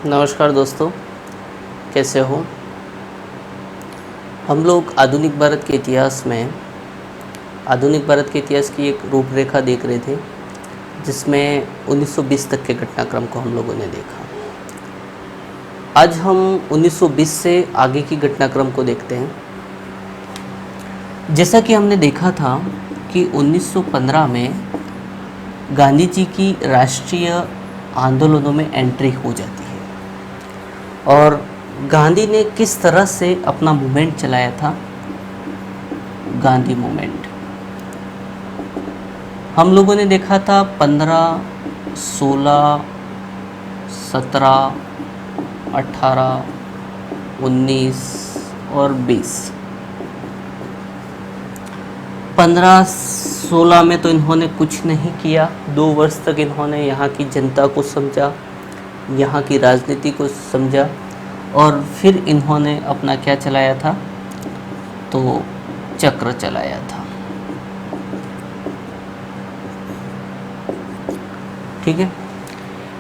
नमस्कार दोस्तों, कैसे हो। हम लोग आधुनिक भारत के इतिहास की एक रूपरेखा देख रहे थे, जिसमें 1920 तक के घटनाक्रम को हम लोगों ने देखा। आज हम 1920 से आगे की घटनाक्रम को देखते हैं। जैसा कि हमने देखा था कि 1915 में गांधी जी की राष्ट्रीय आंदोलनों में एंट्री हो जाती है और गांधी ने किस तरह से अपना मूवमेंट चलाया था, गांधी मूवमेंट। हम लोगों ने देखा था 15, 16, 17, 18, 19 और 20। 15, 16 में तो इन्होंने कुछ नहीं किया। 2 वर्ष तक इन्होंने यहाँ की जनता को समझा, यहाँ की राजनीति को समझा और फिर इन्होंने अपना क्या चलाया था, तो चक्र चलाया था। ठीक है।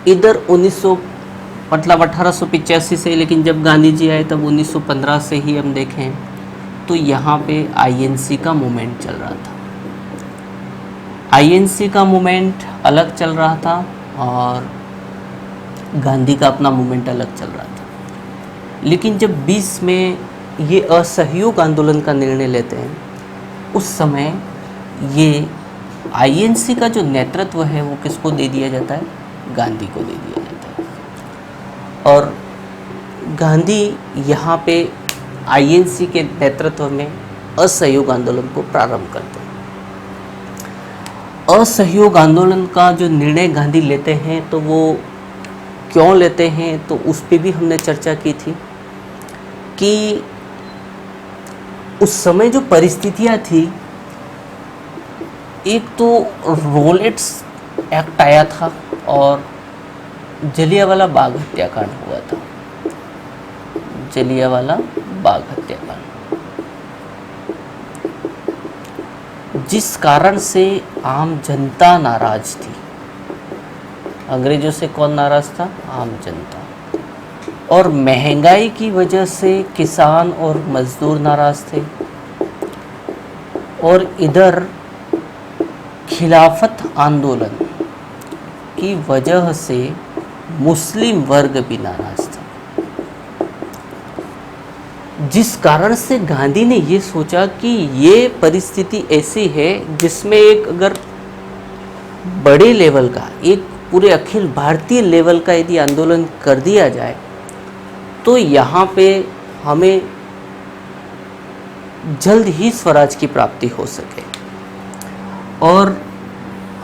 इधर 1885 से, लेकिन जब गांधी जी आए तब 1915 से ही हम देखें तो यहाँ पे आईएनसी का मूवमेंट चल रहा था। आईएनसी का मूवमेंट अलग चल रहा था और गांधी का अपना मूवमेंट अलग चल रहा था। लेकिन जब 20 में ये असहयोग आंदोलन का निर्णय लेते हैं, उस समय ये आईएनसी का जो नेतृत्व है वो किसको दे दिया जाता है, गांधी को दे दिया जाता है। और गांधी यहाँ पे आईएनसी के नेतृत्व में असहयोग आंदोलन को प्रारंभ करते हैं। असहयोग आंदोलन का जो निर्णय गांधी लेते हैं तो वो क्यों लेते हैं, तो उस पर भी हमने चर्चा की थी कि उस समय जो परिस्थितियां थी, एक तो रोलेट्स एक्ट आया था और जलियांवाला बाग हत्याकांड हुआ था। जलियांवाला बाग हत्याकांड, जिस कारण से आम जनता नाराज थी। अंग्रेजों से कौन नाराज था, आम जनता। और महंगाई की वजह से किसान और मजदूर नाराज थे। और इधर खिलाफत आंदोलन की वजह से मुस्लिम वर्ग भी नाराज था, जिस कारण से गांधी ने ये सोचा कि ये परिस्थिति ऐसी है जिसमें एक अगर बड़े लेवल का, एक पूरे अखिल भारतीय लेवल का यदि आंदोलन कर दिया जाए तो यहाँ पे हमें जल्द ही स्वराज की प्राप्ति हो सके। और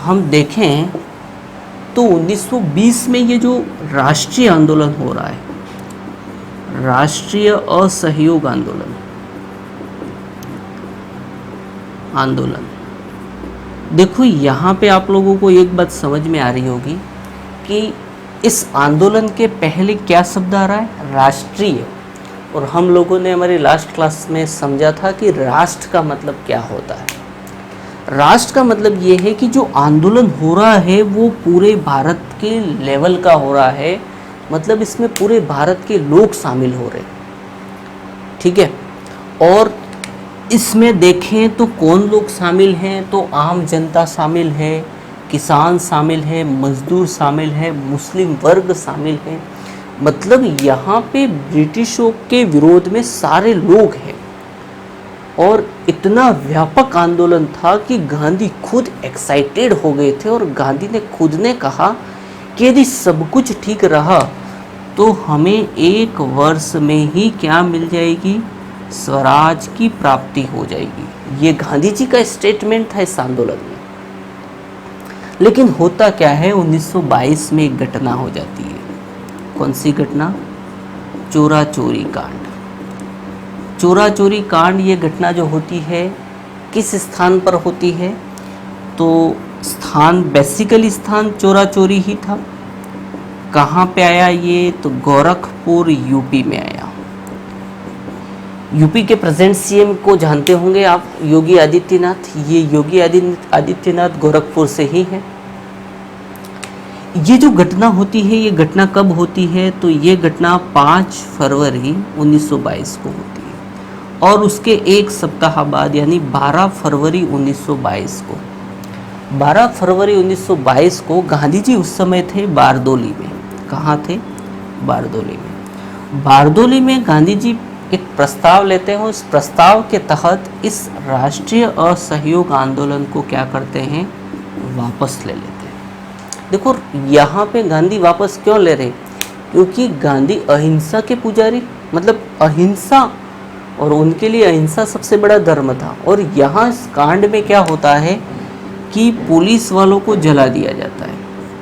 हम देखें तो 1920 में ये जो राष्ट्रीय आंदोलन हो रहा है, राष्ट्रीय असहयोग आंदोलन, देखो यहाँ पे आप लोगों को एक बात समझ में आ रही होगी कि इस आंदोलन के पहले क्या शब्द आ रहा है, राष्ट्रीय। और हम लोगों ने हमारी लास्ट क्लास में समझा था कि राष्ट्र का मतलब क्या होता है। राष्ट्र का मतलब ये है कि जो आंदोलन हो रहा है वो पूरे भारत के लेवल का हो रहा है, मतलब इसमें पूरे भारत के लोग शामिल हो रहे हैं। ठीक है। और इसमें देखें तो कौन लोग शामिल हैं, तो आम जनता शामिल है, किसान शामिल है, मजदूर शामिल है, मुस्लिम वर्ग शामिल है। मतलब यहाँ पे ब्रिटिशों के विरोध में सारे लोग हैं। और इतना व्यापक आंदोलन था कि गांधी खुद एक्साइटेड हो गए थे और गांधी ने खुद ने कहा कि यदि सब कुछ ठीक रहा तो हमें 1 वर्ष में ही क्या मिल जाएगी, स्वराज की प्राप्ति हो जाएगी। ये गांधी जी का स्टेटमेंट था इस आंदोलन में। लेकिन होता क्या है, 1922 में एक घटना हो जाती है। कौन सी घटना, चोरा चोरी कांड। चोरा चोरी कांड, ये घटना जो होती है किस स्थान पर होती है, तो स्थान बेसिकली स्थान चोरा चोरी ही था। कहाँ पे आया ये, तो गोरखपुर यूपी में आया। यूपी के प्रेजेंट सीएम को जानते होंगे आप, योगी आदित्यनाथ। ये योगी आदित्यनाथ गोरखपुर से ही हैं। ये जो घटना होती है, ये घटना कब होती है? तो ये घटना 5 फरवरी 1922 को होती है और उसके एक सप्ताह बाद यानी 12 फरवरी 1922 को 12 फरवरी 1922 को गांधी जी उस समय थे बारदोली में। कहाँ थे? बारदोली में। बारदोली में गांधी जी एक प्रस्ताव लेते हैं। उस प्रस्ताव के तहत इस राष्ट्रीय असहयोग आंदोलन को क्या करते हैं? वापस ले लेते हैं। देखो यहाँ पे गांधी वापस क्यों ले रहे? क्योंकि गांधी अहिंसा के पुजारी, मतलब अहिंसा, और उनके लिए अहिंसा सबसे बड़ा धर्म था। और यहाँ इस कांड में क्या होता है कि पुलिस वालों को जला दिया जाता है।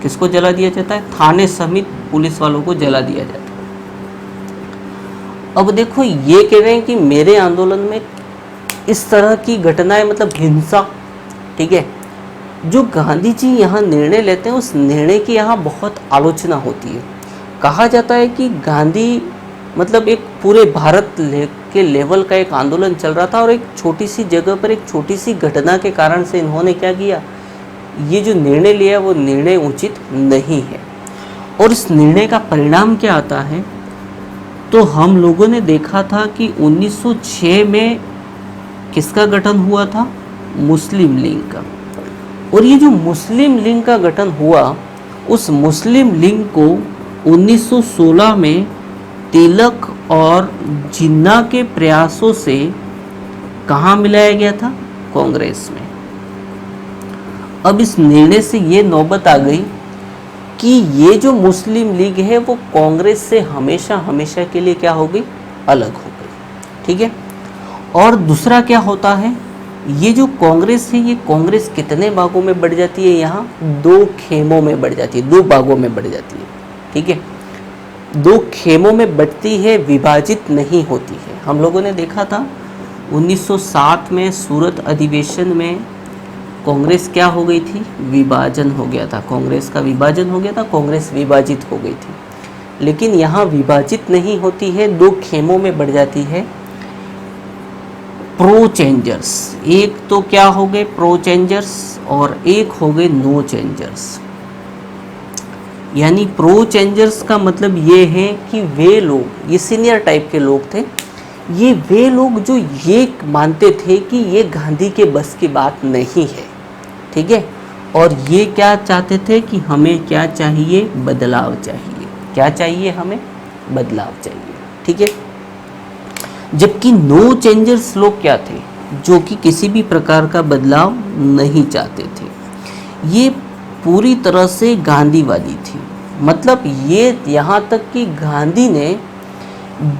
किसको जला दिया जाता है? थाने समेत पुलिस वालों को जला दिया जाता है। अब देखो ये कह रहे हैं कि मेरे आंदोलन में इस तरह की घटनाएं, मतलब हिंसा, ठीक है। जो गांधी जी यहाँ निर्णय लेते हैं उस निर्णय की यहाँ बहुत आलोचना होती है। कहा जाता है कि गांधी मतलब एक पूरे भारत के लेवल का एक आंदोलन चल रहा था और एक छोटी सी जगह पर एक छोटी सी घटना के कारण से इन्होंने क्या किया, ये जो निर्णय लिया वो निर्णय उचित नहीं है। और इस निर्णय का परिणाम क्या आता है? तो हम लोगों ने देखा था कि 1906 में किसका गठन हुआ था? मुस्लिम लीग का। और ये जो मुस्लिम लीग का गठन हुआ, उस मुस्लिम लीग को 1916 में तिलक और जिन्ना के प्रयासों से कहाँ मिलाया गया था? कांग्रेस में। अब इस निर्णय से ये नौबत आ गई कि ये जो मुस्लिम लीग है वो कांग्रेस से हमेशा हमेशा के लिए क्या हो गई? अलग हो गई, ठीक है। और दूसरा क्या होता है, ये जो कांग्रेस है ये कांग्रेस कितने भागों में बढ़ जाती है? यहाँ 2 खेमों में बढ़ जाती है, 2 भागों में बढ़ जाती है, ठीक है। 2 खेमों में बढ़ती है, विभाजित नहीं होती है। हम लोगों ने देखा था 1907 में सूरत अधिवेशन में कांग्रेस क्या हो गई थी? विभाजन हो गया था। कांग्रेस का विभाजन हो गया था, कांग्रेस विभाजित हो गई थी। लेकिन यहाँ विभाजित नहीं होती है, 2 खेमों में बढ़ जाती है। प्रो चेंजर्स, एक तो क्या हो गए? प्रो चेंजर्स, और एक हो गए नो चेंजर्स। यानी प्रो चेंजर्स का मतलब ये है कि वे लोग, ये सीनियर टाइप के लोग थे, ये वे लोग जो ये मानते थे कि ये गांधी के बस की बात नहीं है, ठीक है। और ये क्या चाहते थे कि हमें क्या चाहिए? बदलाव चाहिए। क्या चाहिए? हमें बदलाव चाहिए, ठीक है। जबकि नो चेंजर्स लोग क्या थे? जो कि किसी भी प्रकार का बदलाव नहीं चाहते थे। ये पूरी तरह से गांधीवादी थी। मतलब ये यहाँ तक कि गांधी ने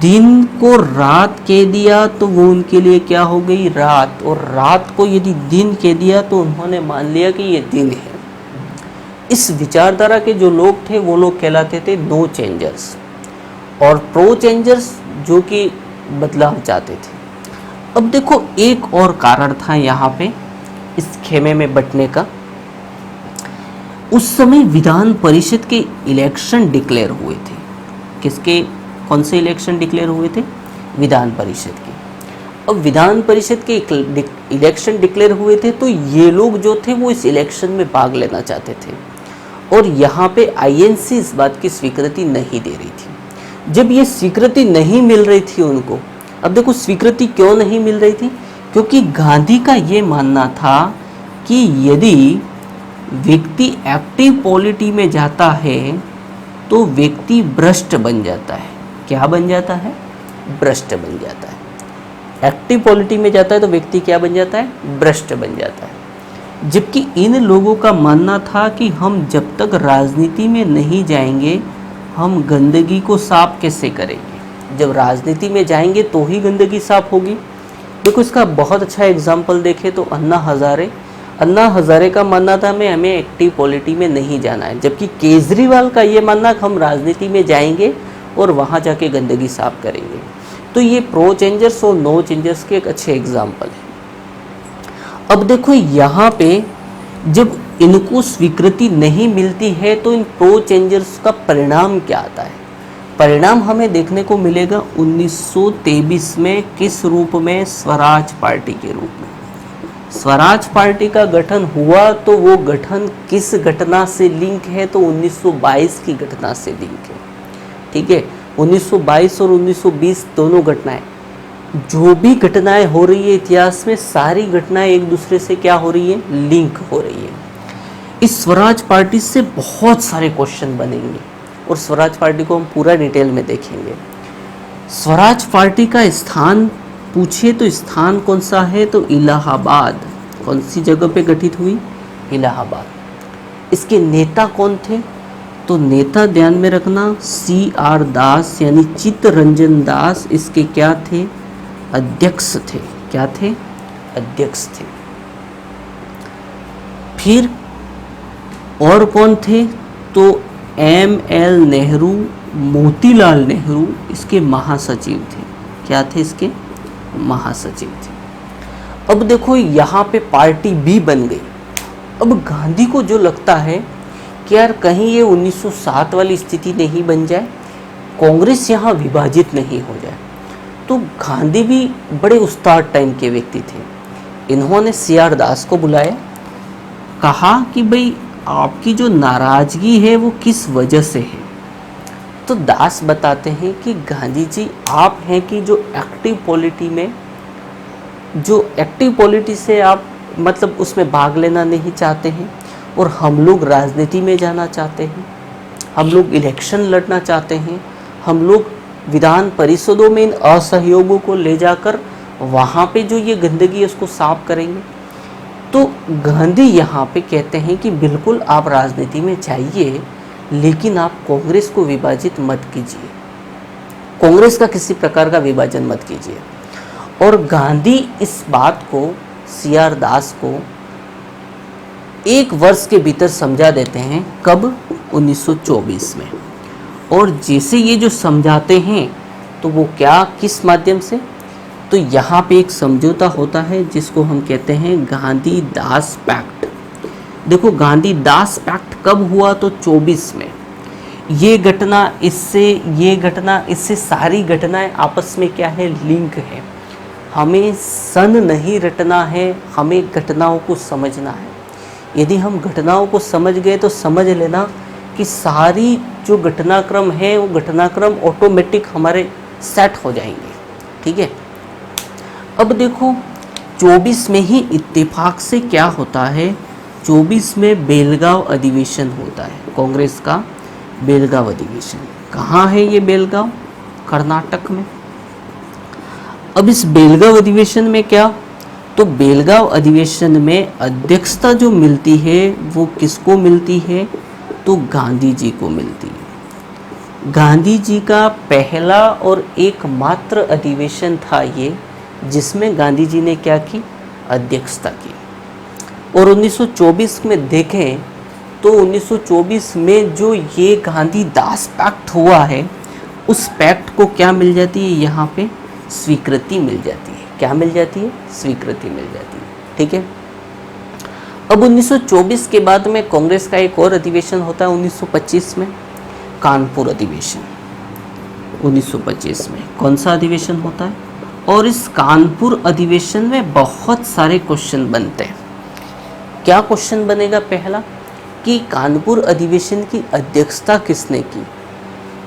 दिन को रात कह दिया तो वो उनके लिए क्या हो गई? रात। और रात को यदि दिन कह दिया तो उन्होंने मान लिया कि ये दिन है। इस विचारधारा के जो लोग थे वो लोग कहलाते थे नो चेंजर्स, और प्रो चेंजर्स जो कि बदलाव चाहते थे। अब देखो एक और कारण था यहाँ पे इस खेमे में बंटने का। उस समय विधान परिषद के इलेक्शन डिक्लेयर हुए थे। किसके? कौन से इलेक्शन डिक्लेयर हुए थे? विधान परिषद के। अब विधान परिषद के इलेक्शन डिक्लेयर हुए थे तो ये लोग जो थे वो इस इलेक्शन में भाग लेना चाहते थे। और यहाँ पे आईएनसी इस बात की स्वीकृति नहीं दे रही थी। जब ये स्वीकृति नहीं मिल रही थी उनको, अब देखो स्वीकृति क्यों नहीं मिल रही थी? क्योंकि गांधी का ये मानना था कि यदि व्यक्ति एक्टिव पॉलिटी में जाता है तो व्यक्ति भ्रष्ट बन जाता है। क्या बन जाता है? भ्रष्ट बन जाता है। एक्टिव पॉलिटी में जाता है तो व्यक्ति क्या बन जाता है? भ्रष्ट बन जाता है। जबकि इन लोगों का मानना था कि हम जब तक राजनीति में नहीं जाएंगे हम गंदगी को साफ कैसे करेंगे? जब राजनीति में जाएंगे तो ही गंदगी साफ होगी। देखो इसका बहुत अच्छा एग्जाम्पल देखें तो अन्ना हजारे का मानना था मैं हमें एक्टिव पॉलिटी में नहीं जाना है, जबकि केजरीवाल का ये मानना कि हम राजनीति में जाएंगे और वहाँ जाके गंदगी साफ करेंगे। तो ये प्रो चेंजर्स और नो चेंजर्स के एक अच्छे एग्जाम्पल है। अब देखो यहाँ पे जब इनको स्वीकृति नहीं मिलती है तो इन प्रो चेंजर्स का परिणाम क्या आता है? परिणाम हमें देखने को मिलेगा 1923 में। किस रूप में? स्वराज पार्टी के रूप में। स्वराज पार्टी का गठन हुआ तो वो गठन किस घटना से लिंक है, तो 1922 की घटना से लिंक है। ठीक है, 1922 और 1920 दोनों घटनाएं, जो भी घटनाएं हो रही है इतिहास में, सारी घटनाएं एक दूसरे से क्या हो रही है, लिंक हो रही है। इस स्वराज पार्टी से बहुत सारे क्वेश्चन बनेंगे और स्वराज पार्टी को हम पूरा डिटेल में देखेंगे। स्वराज पार्टी का स्थान पूछिए तो स्थान कौन सा है, तो इलाहाबाद। कौन सी जगह पे गठित हुई, इलाहाबाद। इसके नेता कौन थे, तो नेता ध्यान में रखना CR दास यानी चित्तरंजन दास इसके क्या थे, अध्यक्ष थे। क्या थे, अध्यक्ष थे। फिर और कौन थे, तो ML नेहरू, मोतीलाल नेहरू इसके महासचिव थे। क्या थे, इसके महासचिव थे। अब देखो यहाँ पे पार्टी भी बन गई। अब गांधी को जो लगता है कि यार कहीं ये 1907 वाली स्थिति नहीं बन जाए, कांग्रेस यहाँ विभाजित नहीं हो जाए, तो गांधी भी बड़े उस्ताद टाइम के व्यक्ति थे। इन्होंने CR दास को बुलाया, कहा कि भाई आपकी जो नाराजगी है वो किस वजह से है। तो दास बताते हैं कि गांधी जी आप हैं कि जो एक्टिव पॉलिटी से आप मतलब उसमें भाग लेना नहीं चाहते हैं, और हम लोग राजनीति में जाना चाहते हैं, हम लोग इलेक्शन लड़ना चाहते हैं, हम लोग विधान परिषदों में इन असहयोगों को ले जाकर वहाँ पे जो ये गंदगी है उसको साफ करेंगे। तो गांधी यहाँ पे कहते हैं कि बिल्कुल आप राजनीति में जाइए, लेकिन आप कांग्रेस को विभाजित मत कीजिए, कांग्रेस का किसी प्रकार का विभाजन मत कीजिए। और गांधी इस बात को CR दास को 1 वर्ष के भीतर समझा देते हैं। कब, 1924 में। और जैसे ये जो समझाते हैं तो वो क्या, किस माध्यम से, तो यहाँ पे एक समझौता होता है जिसको हम कहते हैं गांधी दास पैक्ट। देखो गांधी दास पैक्ट कब हुआ, तो 24 में। ये घटना इससे सारी घटनाएं आपस में क्या है, लिंक है। हमें सन नहीं रटना है, हमें घटनाओं को समझना है। यदि हम घटनाओं को समझ गए तो समझ लेना कि सारी जो घटनाक्रम है वो घटनाक्रम ऑटोमेटिक हमारे सेट हो जाएंगे। ठीक है, अब देखो 24 में ही इत्तेफाक से क्या होता है, 24 में बेलगांव अधिवेशन होता है, कांग्रेस का बेलगांव अधिवेशन। कहाँ है ये बेलगांव, कर्नाटक में। अब इस बेलगांव अधिवेशन में क्या, तो बेलगांव अधिवेशन में अध्यक्षता जो मिलती है वो किसको मिलती है, तो गांधी जी को मिलती है। गांधी जी का पहला और एकमात्र अधिवेशन था ये, जिसमें गांधी जी ने क्या की, अध्यक्षता की। और 1924 में देखें तो 1924 में जो ये गांधी दास पैक्ट हुआ है, उस पैक्ट को क्या मिल जाती है, यहाँ पे स्वीकृति मिल जाती है। क्या मिल जाती है, स्वीकृति मिल जाती है। ठीक है, अब 1924 के बाद में कांग्रेस का एक और अधिवेशन होता है 1925 में, कानपुर अधिवेशन। 1925 में कौन सा अधिवेशन होता है, और इस कानपुर अधिवेशन में बहुत सारे क्वेश्चन बनते हैं। क्या क्वेश्चन बनेगा, पहला कि कानपुर अधिवेशन की अध्यक्षता किसने की,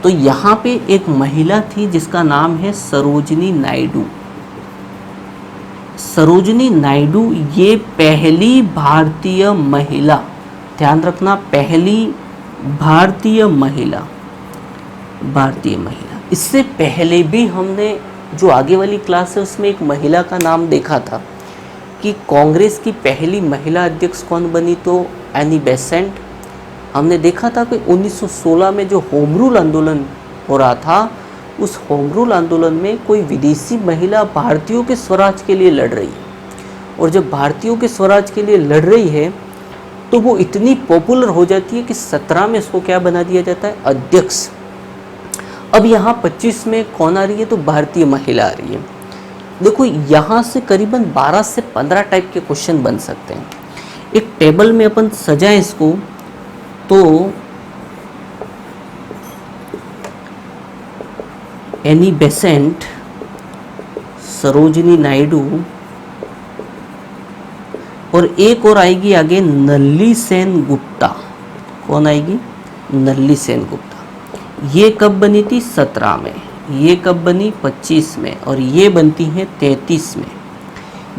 तो यहाँ पे एक महिला थी जिसका नाम है सरोजिनी नायडू। सरोजिनी नायडू ये पहली भारतीय महिला, ध्यान रखना, पहली भारतीय महिला। इससे पहले भी हमने जो आगे वाली क्लास है उसमें एक महिला का नाम देखा था कि कांग्रेस की पहली महिला अध्यक्ष कौन बनी, तो एनी बेसेंट। हमने देखा था कि 1916 में जो होम रूल आंदोलन हो रहा था, उस होम रूल आंदोलन में कोई विदेशी महिला भारतीयों के स्वराज के लिए लड़ रही है, और जब भारतीयों के स्वराज के लिए लड़ रही है तो वो इतनी पॉपुलर हो जाती है कि 17 में इसको क्या बना दिया जाता है, अध्यक्ष। अब यहाँ 25 में कौन आ रही है, तो भारतीय महिला आ रही है। देखो यहाँ से करीबन 12 से 15 टाइप के क्वेश्चन बन सकते हैं। एक टेबल में अपन सजाएं इसको, तो एनी बेसेंट, सरोजिनी नायडू, और एक और आएगी आगे नल्ली सेन गुप्ता। कौन आएगी? नल्ली सेन गुप्ता। ये कब बनी थी? 17 में। ये कब बनी? 25 में। और ये बनती है 33 में।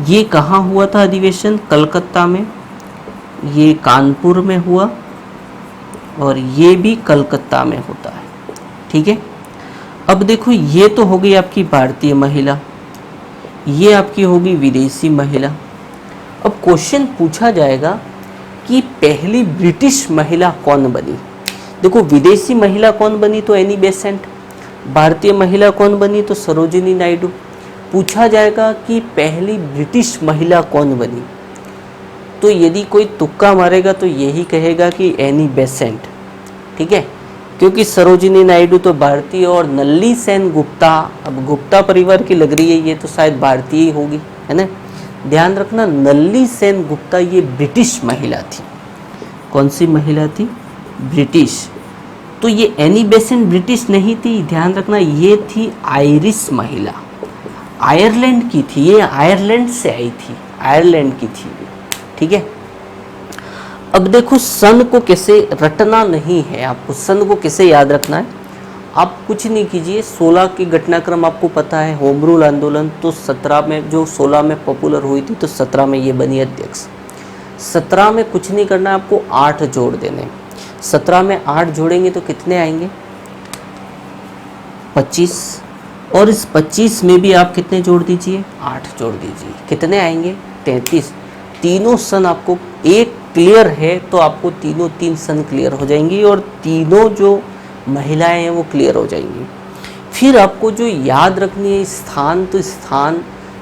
ये कहाँ हुआ था अधिवेशन? कलकत्ता में। ये कानपुर में हुआ और ये भी कलकत्ता में होता है। ठीक है। अब देखो, ये तो हो गई आपकी भारतीय महिला, ये आपकी होगी विदेशी महिला। अब क्वेश्चन पूछा जाएगा कि पहली ब्रिटिश महिला कौन बनी। देखो, विदेशी महिला कौन बनी? तो एनी बेसेंट। भारतीय महिला कौन बनी? तो सरोजिनी नायडू। पूछा जाएगा कि पहली ब्रिटिश महिला कौन बनी, तो यदि कोई तुक्का मारेगा तो यही कहेगा कि एनी बेसेंट। ठीक है, क्योंकि सरोजिनी नायडू तो भारतीय और नल्ली सेन गुप्ता, अब गुप्ता परिवार की लग रही है, ये तो शायद भारतीय ही होगी, है ना। ध्यान रखना, नल्ली सेन गुप्ता ये ब्रिटिश महिला थी। कौन सी महिला थी? ब्रिटिश। तो ये एनी बेसेंट ब्रिटिश नहीं थी, ध्यान रखना, ये थी आयरिश महिला, आयरलैंड की थी। ये आयरलैंड से आई थी, आयरलैंड की थी। ठीक है। अब देखो, सन को कैसे रटना नहीं है आपको, सन को कैसे याद रखना है। आप कुछ नहीं कीजिए, 16 की घटनाक्रम आपको पता है, होम रूल आंदोलन तो 17 में, जो 16 में पॉपुलर हुई थी, तो 17 में ये बनी अध्यक्ष। 17 में कुछ नहीं करना, आपको 8 जोड़ देने। 17 में 8 जोड़ेंगे तो कितने आएंगे? 25। और इस 25 में भी आप कितने जोड़ दीजिए? 8 जोड़ दीजिए। कितने आएंगे? 33। तीनों सन आपको एक क्लियर है तो आपको तीनों 3 सन क्लियर हो जाएंगी और तीनों जो महिलाएं हैं वो क्लियर हो जाएंगी। फिर आपको जो याद रखनी है स्थान, तो स्थान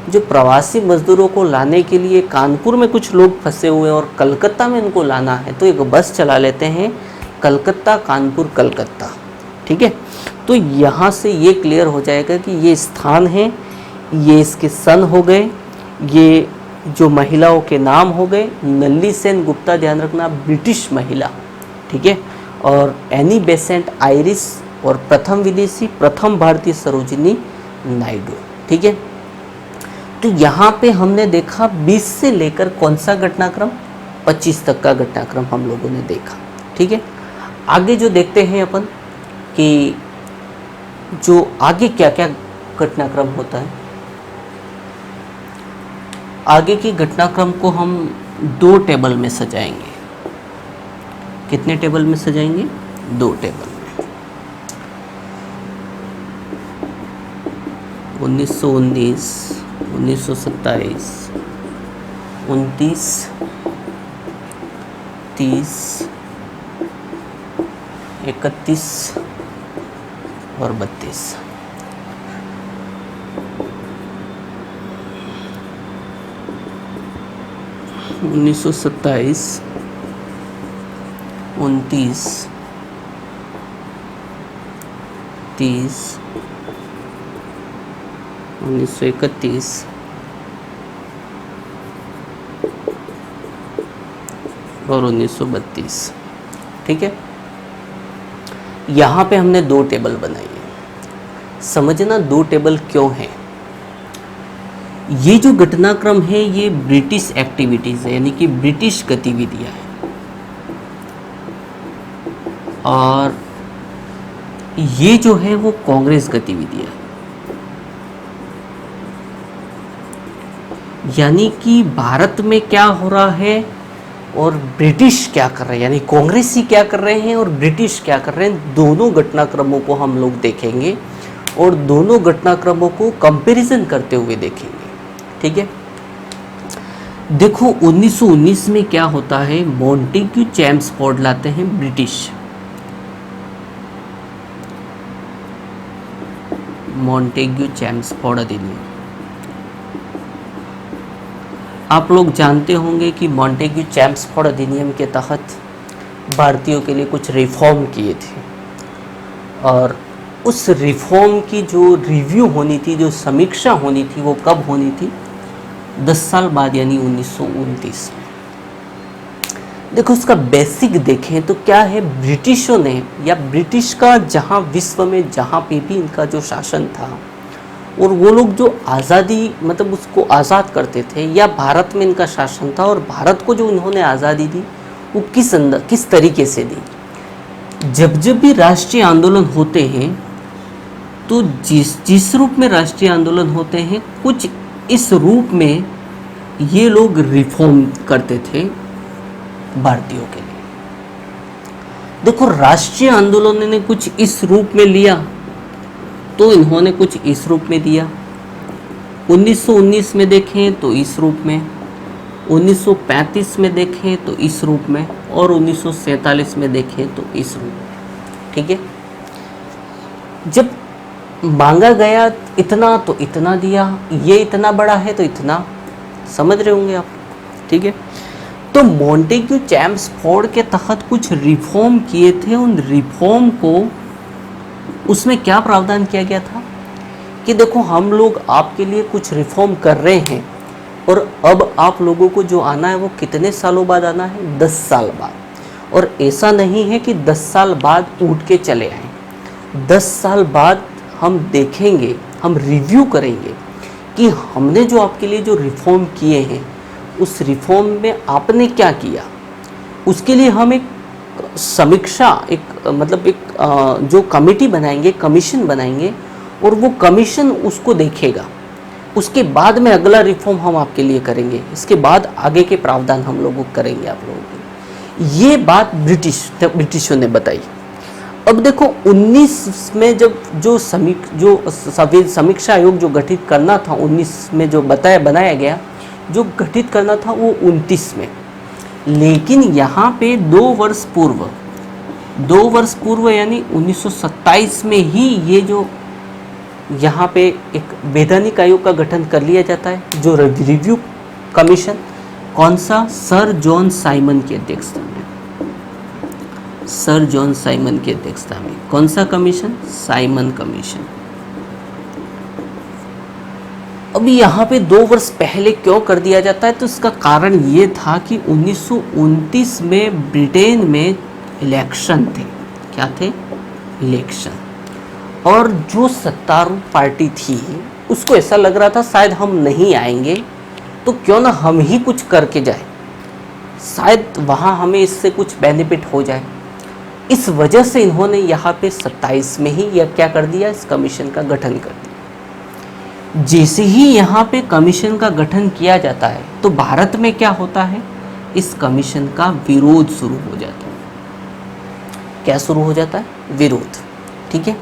जो प्रवासी मजदूरों को लाने के लिए कानपुर में कुछ लोग फंसे हुए हैं और कलकत्ता में इनको लाना है, तो एक बस चला लेते हैं, कलकत्ता कानपुर कलकत्ता। ठीक है, तो यहाँ से ये क्लियर हो जाएगा कि ये स्थान है, ये इसके सन हो गए, ये जो महिलाओं के नाम हो गए। नल्ली सेन गुप्ता, ध्यान रखना, ब्रिटिश महिला। ठीक है। और एनी बेसेंट आयरिश, और प्रथम विदेशी, प्रथम भारतीय सरोजिनी नायडू। ठीक है। तो यहाँ पे हमने देखा 20 से लेकर कौन सा घटनाक्रम? 25 तक का घटनाक्रम हम लोगों ने देखा। ठीक है। आगे जो देखते हैं अपन कि जो आगे क्या क्या घटनाक्रम होता है। आगे की घटनाक्रम को हम 2 टेबल में सजाएंगे। कितने टेबल में सजाएंगे? 2 टेबल में। 1919, 1927, 29, 30, 31 और 32। 1927, 29, 30, 1931 और 1932। ठीक है। यहाँ पे हमने 2 टेबल बनाई है। समझना 2 टेबल क्यों हैं। ये जो घटनाक्रम है ये ब्रिटिश एक्टिविटीज है, यानी कि ब्रिटिश गतिविधियां हैं, और ये जो है वो कांग्रेस गतिविधियां, यानी कि भारत में क्या हो रहा है और ब्रिटिश क्या कर रहे हैं, यानी कांग्रेसी क्या कर रहे हैं और ब्रिटिश क्या कर रहे हैं। दोनों घटनाक्रमों को हम लोग देखेंगे और दोनों घटनाक्रमों को कंपैरिजन करते हुए देखेंगे। ठीक है। देखो 1919 में क्या होता है, मॉन्टेग्यू चैम्सफोर्ड लाते हैं ब्रिटिश। मॉन्टेग्यू चैम्सफोर्ड अधिनियम, आप लोग जानते होंगे कि मॉन्टेग्यू चैम्सफोर्ड अधिनियम के तहत भारतीयों के लिए कुछ रिफॉर्म किए थे, और उस रिफॉर्म की जो रिव्यू होनी थी, जो समीक्षा होनी थी, वो कब होनी थी? 10 साल बाद, यानी 1929 में। देखो उसका बेसिक देखें तो क्या है, ब्रिटिशों ने, या ब्रिटिश का जहाँ विश्व में जहाँ पे भी इनका जो शासन था और वो लोग जो आज़ादी मतलब उसको आज़ाद करते थे, या भारत में इनका शासन था और भारत को जो उन्होंने आज़ादी दी वो किस तरीके से दी। जब भी राष्ट्रीय आंदोलन होते हैं तो जिस रूप में राष्ट्रीय आंदोलन होते हैं, कुछ इस रूप में ये लोग रिफॉर्म करते थे भारतीयों के लिए। देखो, राष्ट्रीय आंदोलन ने कुछ इस रूप में लिया तो इन्होंने कुछ इस रूप में दिया। 1919 में देखें तो इस रूप में, 1935 में देखें तो इस रूप में, और 1947 में देखें तो इस रूप में। ठीक है, जब मांगा गया इतना तो इतना दिया, ये इतना बड़ा है तो इतना, समझ रहे होंगे आप। ठीक है, तो मॉन्टेग्यू चैम्सफोर्ड के तहत कुछ रिफॉर्म किए थे। उन रिफॉर्म को उसमें क्या प्रावधान किया गया था कि देखो, हम लोग आपके लिए कुछ रिफॉर्म कर रहे हैं और अब आप लोगों को जो आना है वो कितने सालों बाद आना है, 10 साल बाद। और ऐसा नहीं है कि 10 साल बाद उठ के चले आए। 10 साल बाद हम देखेंगे, हम रिव्यू करेंगे कि हमने जो आपके लिए जो रिफॉर्म किए हैं उस रिफॉर्म में आपने क्या किया। उसके लिए हम एक समीक्षा, एक जो कमेटी बनाएंगे, कमीशन बनाएंगे, और वो कमीशन उसको देखेगा। उसके बाद में अगला रिफॉर्म हम आपके लिए करेंगे, इसके बाद आगे के प्रावधान हम लोग करेंगे आप लोगों के। ये बात ब्रिटिशों ने बताई। अब देखो, 19 में जब जो समीक्षा आयोग जो गठित करना था, 19 में जो बनाया गया, जो गठित करना था वो 29 में। लेकिन यहाँ पे 2 वर्ष पूर्व यानी 1927 में ही ये जो यहाँ पे एक वैधानिक आयोग का गठन कर लिया जाता है, जो रिव्यू कमीशन। कौन सा? सर जॉन साइमन की अध्यक्षता में। सर जॉन साइमन की अध्यक्षता में कौन सा कमीशन? Simon commission. अभी यहाँ पे 2 वर्ष पहले क्यों कर दिया जाता है, तो इसका कारण ये था कि 1929 में ब्रिटेन में इलेक्शन थे। क्या थे? इलेक्शन। और जो सत्तारूढ़ पार्टी थी उसको ऐसा लग रहा था शायद हम नहीं आएंगे तो क्यों ना हम ही कुछ करके जाए, शायद वहाँ हमें इससे कुछ बेनिफिट हो जाए। इस वजह से इन्होंने यहाँ पे 27 में ही यह क्या कर दिया, इस कमीशन का गठन कर दिया। जैसे ही यहाँ पे कमीशन का गठन किया जाता है तो भारत में क्या होता है, इस कमीशन का विरोध शुरू हो जाता है। क्या शुरू हो जाता है? विरोध। ठीक है,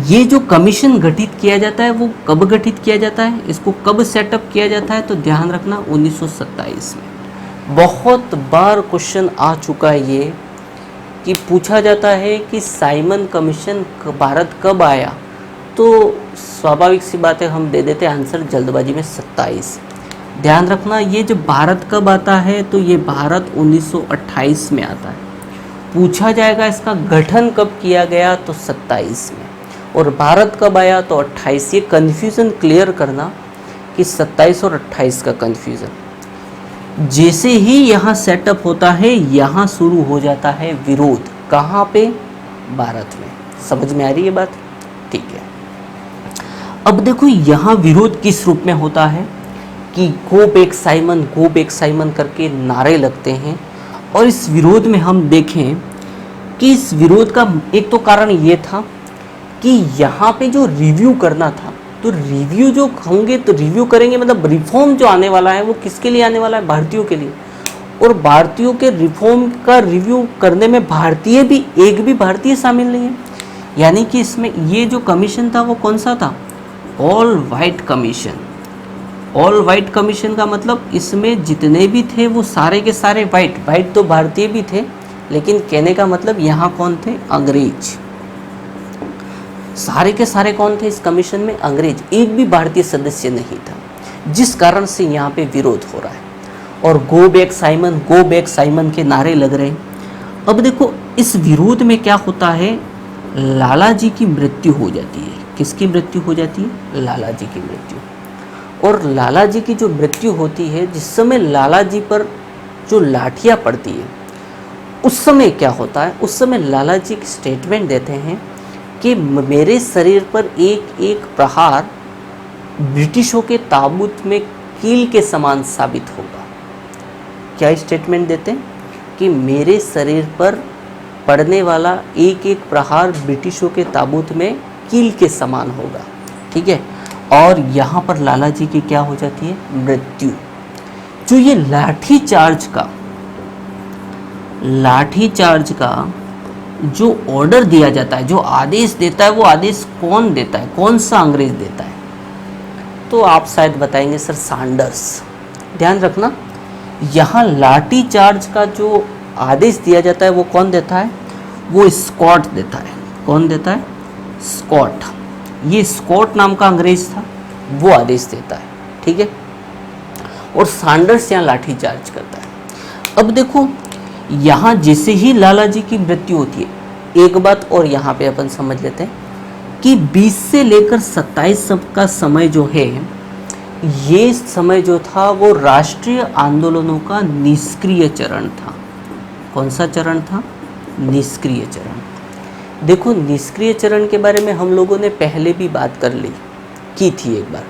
ये जो कमीशन गठित किया जाता है वो कब गठित किया जाता है, इसको कब सेटअप किया जाता है, तो ध्यान रखना 1927 में। बहुत बार क्वेश्चन आ चुका है ये कि पूछा जाता है कि साइमन कमीशन भारत कब आया, तो स्वाभाविक सी बात है हम दे देते हैं आंसर जल्दबाजी में 27। ध्यान रखना ये जब भारत कब आता है तो ये भारत 1928 में आता है। पूछा जाएगा इसका गठन कब किया गया, तो 27 में, और भारत कब आया तो 28। ये कन्फ्यूज़न क्लियर करना कि 27 और 28 का कन्फ्यूज़न। जैसे ही यहाँ सेटअप होता है यहाँ शुरू हो जाता है विरोध। कहाँ पे? भारत में। समझ में आ रही है बात? ठीक है, अब देखो यहाँ विरोध किस रूप में होता है कि go back Simon, go back Simon करके नारे लगते हैं। और इस विरोध में हम देखें कि इस विरोध का एक तो कारण ये था कि यहाँ पे जो रिव्यू करना था, तो रिव्यू जो होंगे तो रिव्यू करेंगे मतलब रिफॉर्म जो आने वाला है वो किसके लिए आने वाला है, भारतीयों के लिए। और भारतीयों के रिफॉर्म का रिव्यू करने में भारतीय भी, एक भी भारतीय शामिल नहीं है। यानी कि इसमें ये जो कमीशन था वो कौन सा था? All white commission. All white commission का मतलब इसमें जितने भी थे वो सारे के सारे वाइट। वाइट तो भारतीय भी थे, लेकिन कहने का मतलब यहाँ कौन थे? अंग्रेज। सारे के सारे कौन थे इस कमीशन में? अंग्रेज। एक भी भारतीय सदस्य नहीं था, जिस कारण से यहाँ पे विरोध हो रहा है और go back Simon, go back Simon के नारे लग रहे हैं। अब देखो इस विरोध में क्या होता है, लाला जी की मृत्यु हो जाती है। किसकी मृत्यु हो जाती है? लाला जी की मृत्यु। और लाला जी की जो मृत्यु होती है, जिस समय लाला जी पर जो लाठियाँ पड़ती है, उस समय क्या होता है, उस समय लाला जी एक स्टेटमेंट देते हैं कि मेरे शरीर पर एक एक प्रहार ब्रिटिशों के ताबूत में कील के समान साबित होगा। क्या स्टेटमेंट देते हैं कि मेरे शरीर पर पड़ने वाला एक एक प्रहार ब्रिटिशों के ताबूत में कील के समान होगा। ठीक है, और यहाँ पर लाला जी की क्या हो जाती है? मृत्यु। जो ये लाठी चार्ज का जो ऑर्डर दिया जाता है, जो आदेश देता है, वो आदेश कौन देता है? कौन सा अंग्रेज देता है? तो आप शायद बताएंगे सर सैंडर्स। ध्यान रखना, यहाँ लाठी चार्ज का जो आदेश दिया जाता है वो कौन देता है? वो स्कॉट देता है। कौन देता है? स्कॉट। ये स्कॉट नाम का अंग्रेज था, वो आदेश देता है। ठीक है, और सैंडर्स यहाँ लाठी चार्ज करता है। अब देखो, यहाँ जैसे ही लाला जी की मृत्यु होती है, एक बात और यहाँ पे अपन समझ लेते हैं कि 20 से लेकर 27 का समय जो है, ये समय जो था वो राष्ट्रीय आंदोलनों का निष्क्रिय चरण था। कौन सा चरण था? निष्क्रिय चरण। देखो, निष्क्रिय चरण के बारे में हम लोगों ने पहले भी बात की थी एक बार,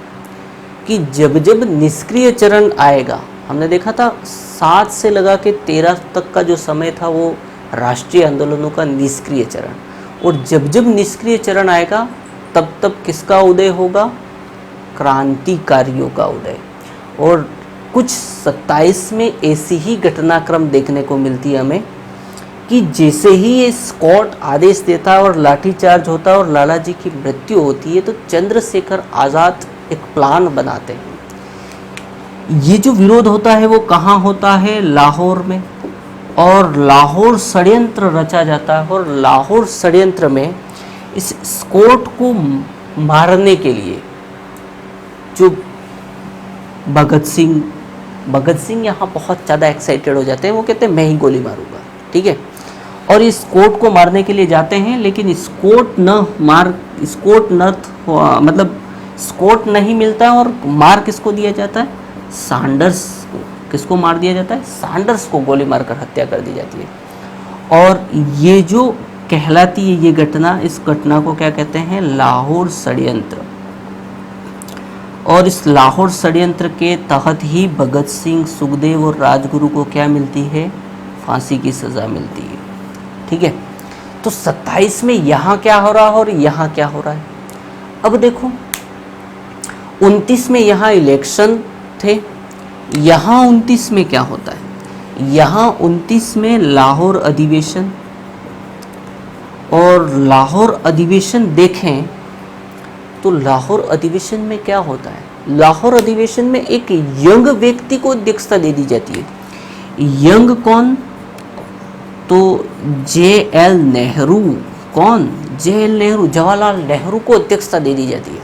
कि जब जब निष्क्रिय चरण आएगा, हमने देखा था 7 से लगा के 13 तक का जो समय था वो राष्ट्रीय आंदोलनों का निष्क्रिय चरण, और जब जब निष्क्रिय चरण आएगा तब तब किसका उदय होगा? क्रांतिकारियों का उदय। और कुछ 27 में ऐसी ही घटनाक्रम देखने को मिलती है हमें कि जैसे ही ये स्कॉट आदेश देता है और लाठीचार्ज होता है और लाला जी की मृत्यु होती है, तो चंद्रशेखर आज़ाद एक प्लान बनाते हैं। ये जो विरोध होता है वो कहाँ होता है? लाहौर में। और लाहौर षड्यंत्र रचा जाता है, और लाहौर षड्यंत्र में इस स्कॉट को मारने के लिए जो भगत सिंह यहाँ बहुत ज़्यादा एक्साइटेड हो जाते हैं। वो कहते हैं मैं ही गोली मारूंगा। ठीक है, और इस स्कॉट को मारने के लिए जाते हैं, लेकिन स्कॉट नहीं मिलता है, और मार किसको दिया जाता है? सैंडर्स। किसको मार दिया जाता है? सैंडर्स को गोली मारकर हत्या कर दी जाती है। और ये जो कहलाती है ये घटना, इस घटना को क्या कहते हैं? लाहौर षड्यंत्र। और इस लाहौर षड्यंत्र के तहत ही भगत सिंह, सुखदेव और राजगुरु को क्या मिलती है? फांसी की सज़ा मिलती है। ठीक है, तो 27 में यहाँ क्या हो रहा है और यहाँ क्या हो रहा है? अब देखो, 29 में यहाँ इलेक्शन थे। यहाँ 29 में क्या होता है? यहाँ 29 में लाहौर अधिवेशन। और लाहौर अधिवेशन देखें तो लाहौर अधिवेशन में क्या होता है? लाहौर अधिवेशन में एक यंग व्यक्ति को अध्यक्षता दे दी जाती है। यंग कौन? तो JL नेहरू। कौन? JL नेहरू, जवाहरलाल नेहरू को अध्यक्षता दे दी जाती है।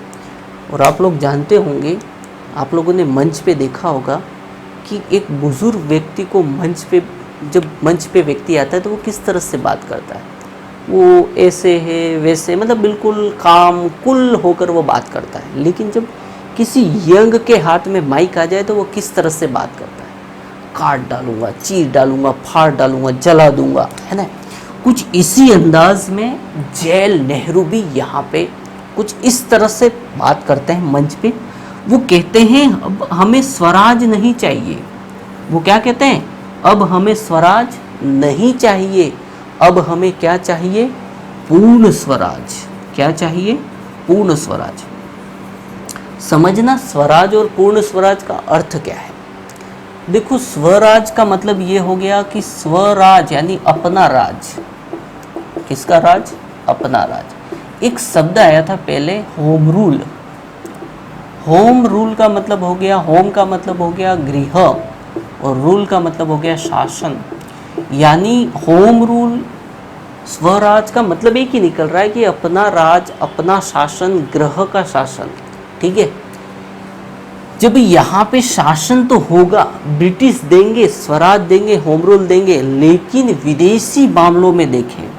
और आप लोग जानते होंगे, आप लोगों ने मंच पे देखा होगा कि एक बुजुर्ग व्यक्ति को जब मंच पे व्यक्ति आता है तो वो किस तरह से बात करता है? वो ऐसे है वैसे, मतलब बिल्कुल काम कुल होकर वो बात करता है। लेकिन जब किसी यंग के हाथ में माइक आ जाए तो वो किस तरह से बात करता है? काट डालूंगा, चीर डालूंगा, फाड़ डालूंगा, जला दूंगा, है ना। कुछ इसी अंदाज में JL नेहरू भी यहाँ पे कुछ इस तरह से बात करते हैं मंच पे। वो कहते हैं अब हमें स्वराज नहीं चाहिए। वो क्या कहते हैं? अब हमें स्वराज नहीं चाहिए, अब हमें क्या चाहिए? पूर्ण स्वराज। क्या चाहिए? पूर्ण स्वराज। समझना, स्वराज और पूर्ण स्वराज का अर्थ क्या है। देखो, स्वराज का मतलब ये हो गया कि स्वराज यानी अपना राज। किसका राज? अपना राज। एक शब्द आया था पहले, होम रूल। होम रूल का मतलब हो गया, होम का मतलब हो गया गृह, और रूल का मतलब हो गया शासन। यानी होम रूल, स्वराज का मतलब एक ही निकल रहा है कि अपना राज, अपना शासन, गृह का शासन। ठीक है, जब यहाँ पे शासन तो होगा, ब्रिटिश देंगे, स्वराज देंगे, होम रूल देंगे, लेकिन विदेशी मामलों में देखें,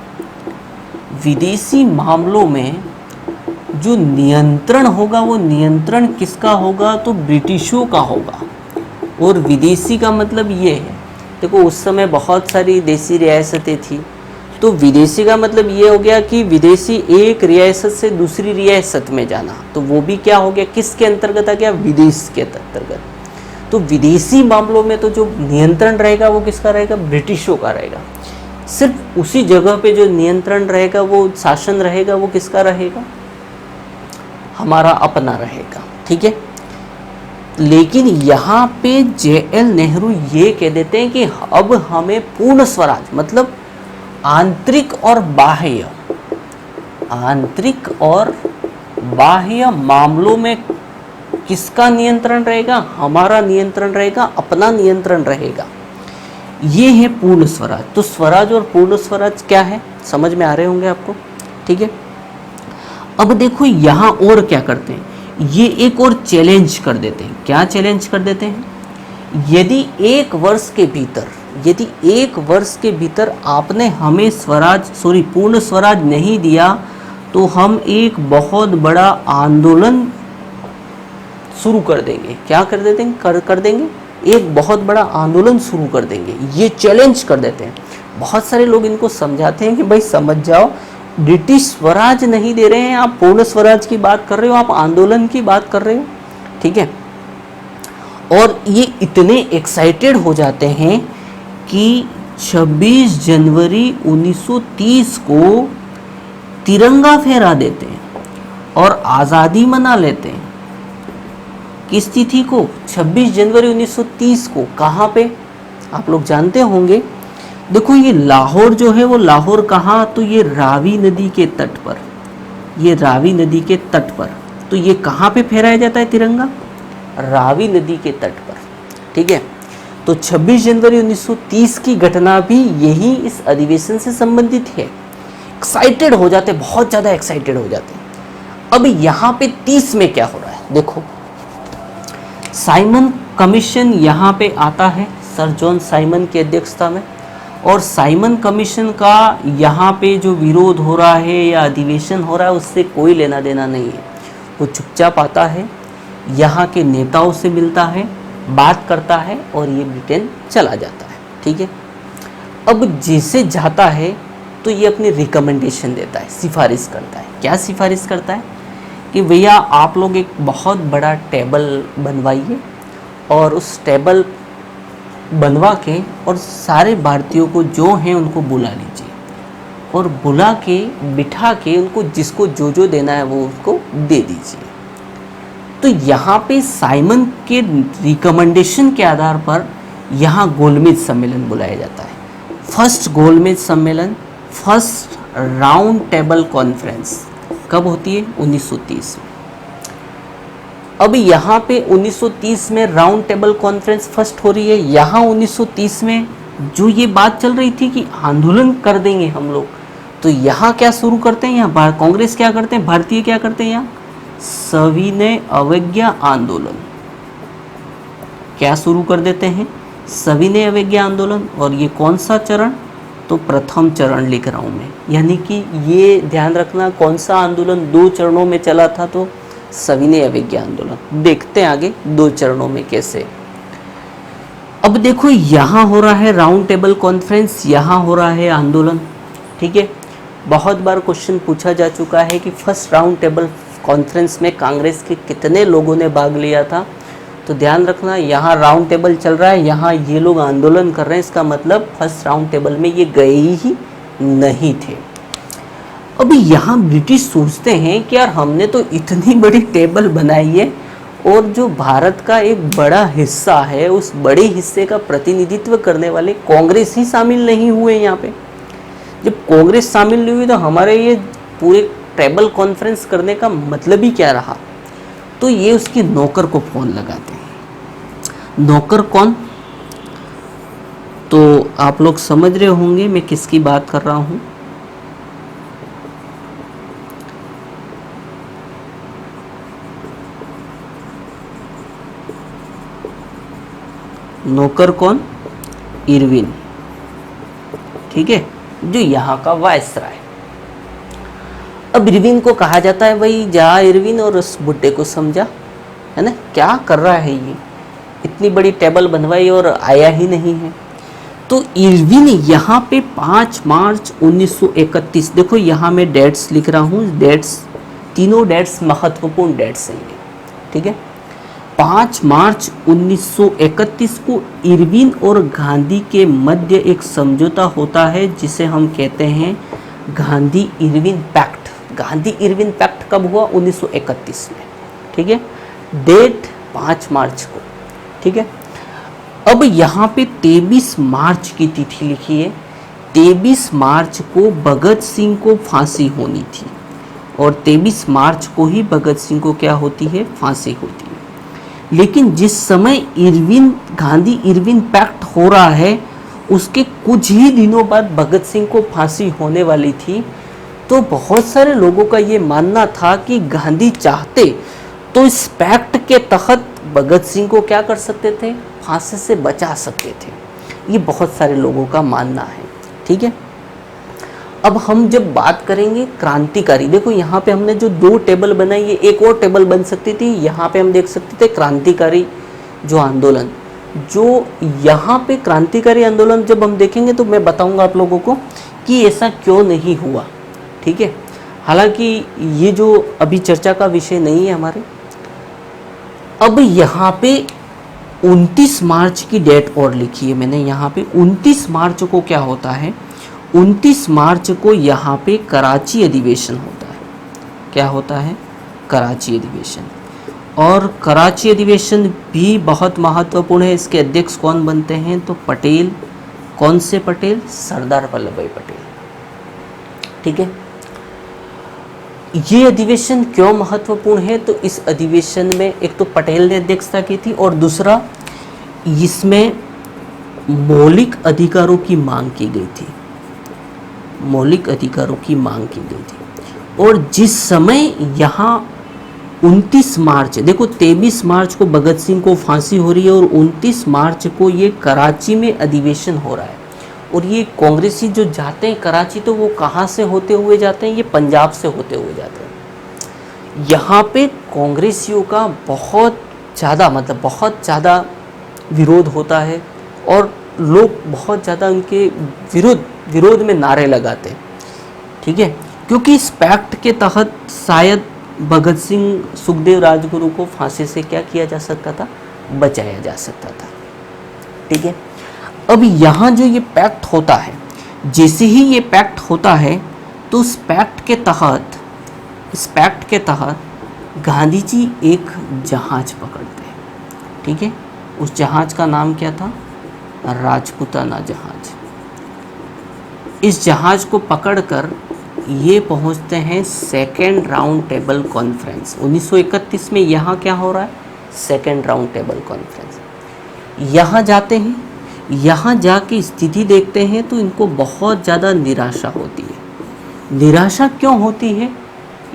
विदेशी मामलों में जो नियंत्रण होगा वो नियंत्रण किसका होगा? तो ब्रिटिशों का होगा। और विदेशी का मतलब ये है, देखो उस समय बहुत सारी देसी रियासतें थी, तो विदेशी का मतलब ये हो गया कि विदेशी एक रियासत से दूसरी रियासत में जाना, तो वो भी क्या हो गया, किसके अंतर्गत आ गया, विदेश के अंतर्गत। तो विदेशी मामलों में तो जो नियंत्रण रहेगा वो किसका रहेगा, ब्रिटिशों का रहेगा। सिर्फ उसी जगह पे जो नियंत्रण रहेगा, वो शासन रहेगा, वो किसका रहेगा, हमारा अपना रहेगा। ठीक है, लेकिन यहाँ पे JL नेहरू ये कह देते हैं कि अब हमें पूर्ण स्वराज, मतलब आंतरिक और बाह्य मामलों में किसका नियंत्रण रहेगा, हमारा नियंत्रण रहेगा, अपना नियंत्रण रहेगा। ये है पूर्ण स्वराज। तो स्वराज और पूर्ण स्वराज क्या है, समझ में आ रहे होंगे आपको। ठीक है, अब देखो यहाँ और क्या करते हैं, ये एक और चैलेंज कर देते हैं। क्या चैलेंज कर देते हैं, यदि एक वर्ष के भीतर आपने हमें पूर्ण स्वराज नहीं दिया तो हम एक बहुत बड़ा आंदोलन शुरू कर देंगे। क्या कर देते हैं, कर देंगे, एक बहुत बड़ा आंदोलन शुरू कर देंगे। ये चैलेंज कर देते हैं। बहुत सारे लोग इनको समझाते हैं कि भाई समझ जाओ, ब्रिटिश स्वराज नहीं दे रहे हैं, आप पूर्ण स्वराज की बात कर रहे हो, आप आंदोलन की बात कर रहे हो। ठीक है, और ये इतने एक्साइटेड हो जाते हैं कि 26 जनवरी 1930 को तिरंगा फहरा देते हैं और आज़ादी मना लेते हैं। किस तिथि को, 26 जनवरी 1930 को। कहाँ पे, आप लोग जानते होंगे। देखो ये लाहौर जो है, वो लाहौर कहाँ, तो ये रावी नदी के तट पर, ये रावी नदी के तट पर। तो ये कहाँ पे फहराया जाता है तिरंगा, रावी नदी के तट पर। ठीक है, तो 26 जनवरी 1930 की घटना भी यही इस अधिवेशन से संबंधित है। एक्साइटेड हो जाते, बहुत ज़्यादा एक्साइटेड हो जाते। अब यहाँ पे 30 में क्या हो रहा है, देखो साइमन कमीशन यहाँ पे आता है, सर जॉन साइमन की अध्यक्षता में। और साइमन कमीशन का यहाँ पे जो विरोध हो रहा है या अधिवेशन हो रहा है, उससे कोई लेना देना नहीं है। वो चुपचाप आता है, यहाँ के नेताओं से मिलता है, बात करता है और ये ब्रिटेन चला जाता है। ठीक है, अब जैसे जाता है तो ये अपनी रिकमेंडेशन देता है, सिफारिश करता है। क्या सिफारिश करता है कि भैया आप लोग एक बहुत बड़ा टेबल बनवाइए और उस टेबल बनवा के और सारे भारतीयों को जो हैं उनको बुला लीजिए और बुला के बिठा के उनको जिसको जो जो देना है वो उसको दे दीजिए। तो यहाँ पे साइमन के रिकमेंडेशन के आधार पर यहाँ गोलमेज सम्मेलन बुलाया जाता है। फर्स्ट गोलमेज सम्मेलन, फर्स्ट राउंड टेबल कॉन्फ्रेंस कब होती है, 1930 में। अब यहाँ पे 1930 में राउंड टेबल कॉन्फ्रेंस फर्स्ट हो रही है। यहाँ 1930 में जो ये बात चल रही थी कि आंदोलन कर देंगे हम लोग, तो यहाँ क्या शुरू करते हैं, यहाँ कांग्रेस क्या करते हैं, भारतीय क्या करते हैं, यहाँ सविनय अवज्ञा आंदोलन क्या शुरू कर देते हैं, सविनय अवज्ञा आंदोलन। और ये कौन सा चरण, तो प्रथम चरण लिख रहा हूँ मैं, यानी कि ये ध्यान रखना कौन सा आंदोलन 2 चरणों में चला था, तो सविनय अवज्ञा आंदोलन। देखते हैं आगे 2 चरणों में कैसे। अब देखो यहाँ हो रहा है राउंड टेबल कॉन्फ्रेंस, यहाँ हो रहा है आंदोलन। ठीक है, बहुत बार क्वेश्चन पूछा जा चुका है कि फर्स्ट राउंड टेबल कॉन्फ्रेंस में कांग्रेस के कितने लोगों ने भाग लिया था। तो ध्यान रखना, यहाँ राउंड टेबल चल रहा है, यहाँ ये लोग आंदोलन कर रहे हैं, इसका मतलब फर्स्ट राउंड टेबल में ये गए ही नहीं थे। अब यहाँ ब्रिटिश सोचते हैं कि यार हमने तो इतनी बड़ी टेबल बनाई है और जो भारत का एक बड़ा हिस्सा है, उस बड़े हिस्से का प्रतिनिधित्व करने वाले कांग्रेस ही शामिल नहीं हुए यहाँ पे। जब कांग्रेस शामिल नहीं हुई तो हमारे ये पूरे टेबल कॉन्फ्रेंस करने का मतलब ही क्या रहा। तो ये उसके नौकर को फोन लगाते हैं। नौकर कौन, तो आप लोग समझ रहे होंगे मैं किसकी बात कर रहा हूँ। नौकर कौन, इरविन। ठीक है, जो यहाँ का वायसराय। अब इरविन को कहा जाता है भाई जा इरविन और उस बुड्ढे को समझा, है ना, क्या कर रहा है ये, इतनी बड़ी टेबल बनवाई और आया ही नहीं है। तो इरविन यहाँ पे 5 मार्च 1931, देखो यहाँ मैं डेट्स लिख रहा हूँ, डेट्स तीनों डेट्स महत्वपूर्ण डेट्स हैं ये, ठीक है। 5 मार्च 1931 को इरविन और गांधी के मध्य एक समझौता होता है जिसे हम कहते हैं Gandhi Irwin pact. Gandhi Irwin pact कब हुआ? 1931 में, ठीक है। डेट 5 मार्च को, ठीक है। अब यहाँ पे 23 मार्च की तिथि लिखी है। 23 मार्च को भगत सिंह को फांसी होनी थी और 23 मार्च को ही भगत सिंह को क्या होती है? फांसी होती है। लेकिन जिस समय गांधी इरविन पैक्ट हो रहा है उसके कुछ ही दिनों बाद भगत सिंह को फांसी होने वाली थी। तो बहुत सारे लोगों का ये मानना था कि गांधी चाहते तो इस पैक्ट के तहत भगत सिंह को क्या कर सकते थे? फांसी से बचा सकते थे। ये बहुत सारे लोगों का मानना है, ठीक है। अब हम जब बात करेंगे क्रांतिकारी, देखो यहाँ पे हमने जो 2 टेबल बनाई है, एक और टेबल बन सकती थी। यहाँ पे हम देख सकते थे क्रांतिकारी जो आंदोलन, जो यहाँ पे क्रांतिकारी आंदोलन जब हम देखेंगे तो मैं बताऊंगा आप लोगों को कि ऐसा क्यों नहीं हुआ, ठीक है। हालांकि ये जो अभी चर्चा का विषय नहीं है हमारे। अब यहाँ पे 29 मार्च की डेट और लिखी है मैंने यहाँ पे। 29 मार्च को क्या होता है? 29 मार्च को यहाँ पे कराची अधिवेशन होता है। क्या होता है? कराची अधिवेशन। और कराची अधिवेशन भी बहुत महत्वपूर्ण है। इसके अध्यक्ष कौन बनते हैं? तो पटेल। कौन से पटेल? सरदार वल्लभ भाई पटेल, ठीक है। ये अधिवेशन क्यों महत्वपूर्ण है? तो इस अधिवेशन में एक तो पटेल ने अध्यक्षता की थी और दूसरा इसमें मौलिक अधिकारों की मांग की गई थी। मौलिक अधिकारों की मांग की गई थी। और जिस समय यहाँ 29 मार्च, देखो 23 मार्च को भगत सिंह को फांसी हो रही है और 29 मार्च को ये कराची में अधिवेशन हो रहा है। और ये कांग्रेसी जो जाते हैं कराची, तो वो कहाँ से होते हुए जाते हैं? ये पंजाब से होते हुए जाते हैं। यहाँ पे कांग्रेसियों का बहुत ज़्यादा विरोध होता है और लोग बहुत ज़्यादा उनके विरोध में नारे लगाते हैं, ठीक है। क्योंकि इस पैक्ट के तहत शायद भगत सिंह, सुखदेव, राजगुरु को फांसी से क्या किया जा सकता था? बचाया जा सकता था, ठीक है। अब यहाँ जो ये पैक्ट होता है, जैसे ही ये पैक्ट होता है तो इस पैक्ट के तहत गांधी जी एक जहाज पकड़ते हैं, ठीक है। उस जहाज का नाम क्या था? राजपुताना जहाज। इस जहाज को पकड़कर ये पहुंचते हैं सेकेंड राउंड टेबल कॉन्फ्रेंस। 1931 में यहाँ क्या हो रहा है? Second round table conference. यहाँ जाते हैं, यहाँ जाके स्थिति देखते हैं तो इनको बहुत ज़्यादा निराशा होती है। निराशा क्यों होती है?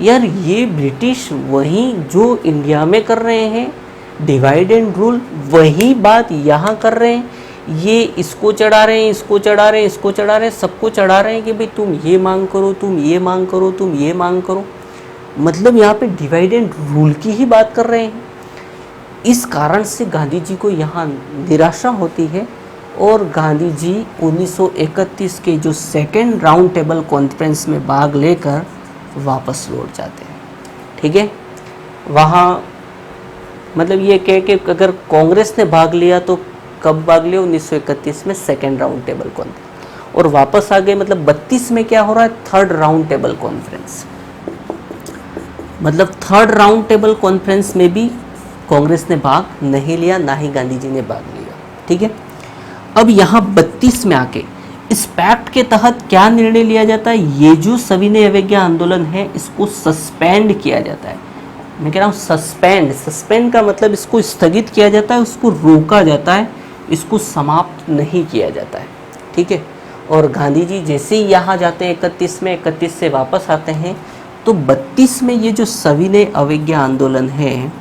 यार ये ब्रिटिश वही जो इंडिया में कर रहे हैं डिवाइड एंड रूल, वही बात यहाँ कर रहे हैं। ये इसको चढ़ा रहे हैं, इसको चढ़ा रहे हैं, इसको चढ़ा रहे हैं, सबको चढ़ा रहे हैं कि भाई तुम ये मांग करो, तुम ये मांग करो, तुम ये मांग करो। मतलब यहाँ पे डिवाइड एंड रूल की ही बात कर रहे हैं। इस कारण से गांधी जी को यहाँ निराशा होती है और गांधी जी 1931 के जो सेकेंड राउंड टेबल कॉन्फ्रेंस में भाग लेकर वापस लौट जाते हैं, ठीक है। वहाँ मतलब ये कह के अगर कांग्रेस ने भाग लिया तो कब भाग लिया? 1931 में सेकेंड राउंड टेबल कॉन्फ्रेंस। और वापस आ गए, मतलब 32 में क्या हो रहा है? Third round table conference. मतलब थर्ड राउंड टेबल कॉन्फ्रेंस में भी कांग्रेस ने भाग नहीं लिया, ना ही गांधी जी ने भाग लिया, ठीक है। अब यहाँ 32 में आके इस पैक्ट के तहत क्या निर्णय लिया जाता है? ये जो सविनय अवज्ञा आंदोलन है इसको सस्पेंड किया जाता है। मैं कह रहा हूँ सस्पेंड का मतलब इसको स्थगित किया जाता है, उसको रोका जाता है, इसको समाप्त नहीं किया जाता है, ठीक है। और गांधी जी जैसे ही यहाँ जाते हैं 31 से वापस आते हैं तो 32 में ये जो सविनय अवज्ञा आंदोलन है,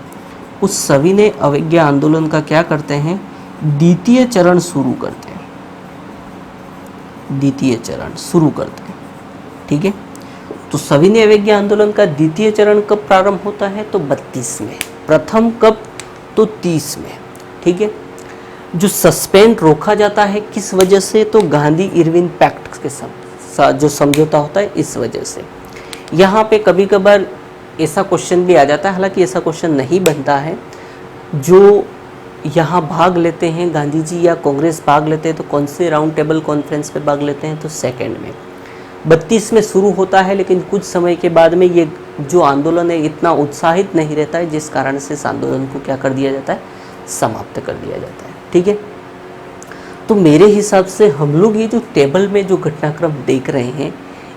उस सविनय अवज्ञा आंदोलन का क्या करते हैं? द्वितीय चरण शुरू करते हैं। ठीक है। तो सविनय अवज्ञा आंदोलन का द्वितीय चरण कब प्रारंभ होता है? तो 32 में। प्रथम कब? तो 30 में, ठीक है। जो सस्पेंड रोका जाता है किस वजह से, तो गांधी इरविन पैक्ट के साथ जो समझौता होता है इस वजह से। यहाँ पे कभी कभार ऐसा क्वेश्चन भी आ जाता है, हालांकि ऐसा क्वेश्चन नहीं बनता है, जो यहाँ भाग लेते हैं गांधी जी या कांग्रेस भाग लेते हैं तो कौन से राउंड टेबल कॉन्फ्रेंस पे भाग लेते हैं, तो सेकंड में 32 में शुरू होता है, लेकिन कुछ समय के बाद में ये जो आंदोलन है इतना उत्साहित नहीं रहता है, जिस कारण से इस आंदोलन को क्या कर दिया जाता है, समाप्त कर दिया जाता है। ठीक है, तो मेरे हिसाब से हम लोग ये जो टेबल में जो घटनाक्रम देख रहे हैं,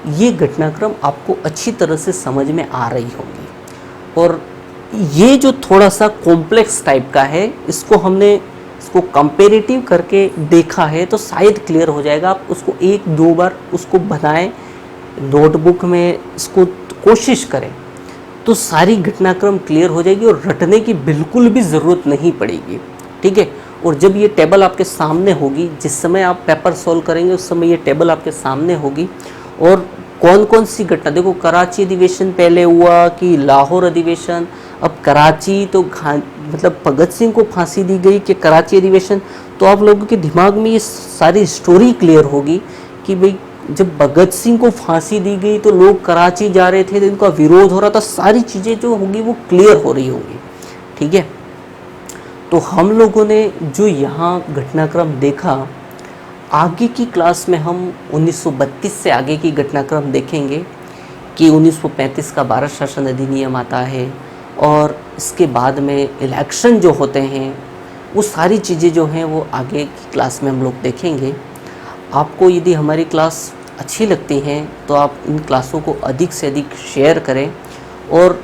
ये घटनाक्रम आपको अच्छी तरह से समझ में आ रही होगी। और ये जो थोड़ा सा कॉम्प्लेक्स टाइप का है, इसको कंपेरेटिव करके देखा है तो शायद क्लियर हो जाएगा। आप उसको 1-2 बार उसको बनाएं, नोटबुक में इसको कोशिश करें तो सारी घटनाक्रम क्लियर हो जाएगी और रटने की बिल्कुल भी ज़रूरत नहीं पड़ेगी। ठीक है, और जब ये टेबल आपके सामने होगी, जिस समय आप पेपर सॉल्व करेंगे उस समय ये टेबल आपके सामने होगी, और कौन कौन सी घटना, देखो कराची अधिवेशन पहले हुआ कि लाहौर अधिवेशन, अब कराची तो मतलब भगत सिंह को फांसी दी गई कि कराची अधिवेशन, तो आप लोगों के दिमाग में ये सारी स्टोरी क्लियर होगी कि भाई जब भगत सिंह को फांसी दी गई तो लोग कराची जा रहे थे, तो इनका विरोध हो रहा था, सारी चीज़ें जो होंगी वो क्लियर हो रही होंगी। ठीक है, तो हम लोगों ने जो यहाँ घटनाक्रम देखा, आगे की क्लास में हम 1932 से आगे की घटनाक्रम देखेंगे कि 1935 का भारत शासन अधिनियम आता है, और इसके बाद में इलेक्शन जो होते हैं, वो सारी चीज़ें जो हैं वो आगे की क्लास में हम लोग देखेंगे। आपको यदि हमारी क्लास अच्छी लगती हैं तो आप इन क्लासों को अधिक से अधिक शेयर करें, और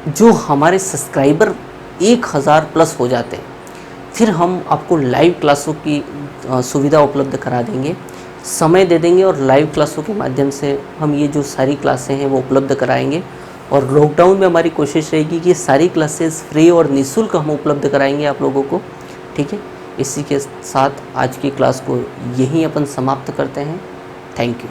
जो हमारे सब्सक्राइबर 1000 प्लस हो जाते हैं फिर हम आपको लाइव क्लासों की सुविधा उपलब्ध करा देंगे, समय दे देंगे, और लाइव क्लासों के माध्यम से हम ये जो सारी क्लासें हैं वो उपलब्ध कराएंगे। और लॉकडाउन में हमारी कोशिश रहेगी कि सारी क्लासेस फ्री और निःशुल्क हम उपलब्ध कराएंगे आप लोगों को। ठीक है, इसी के साथ आज की क्लास को यहीं अपन समाप्त करते हैं। Thank you.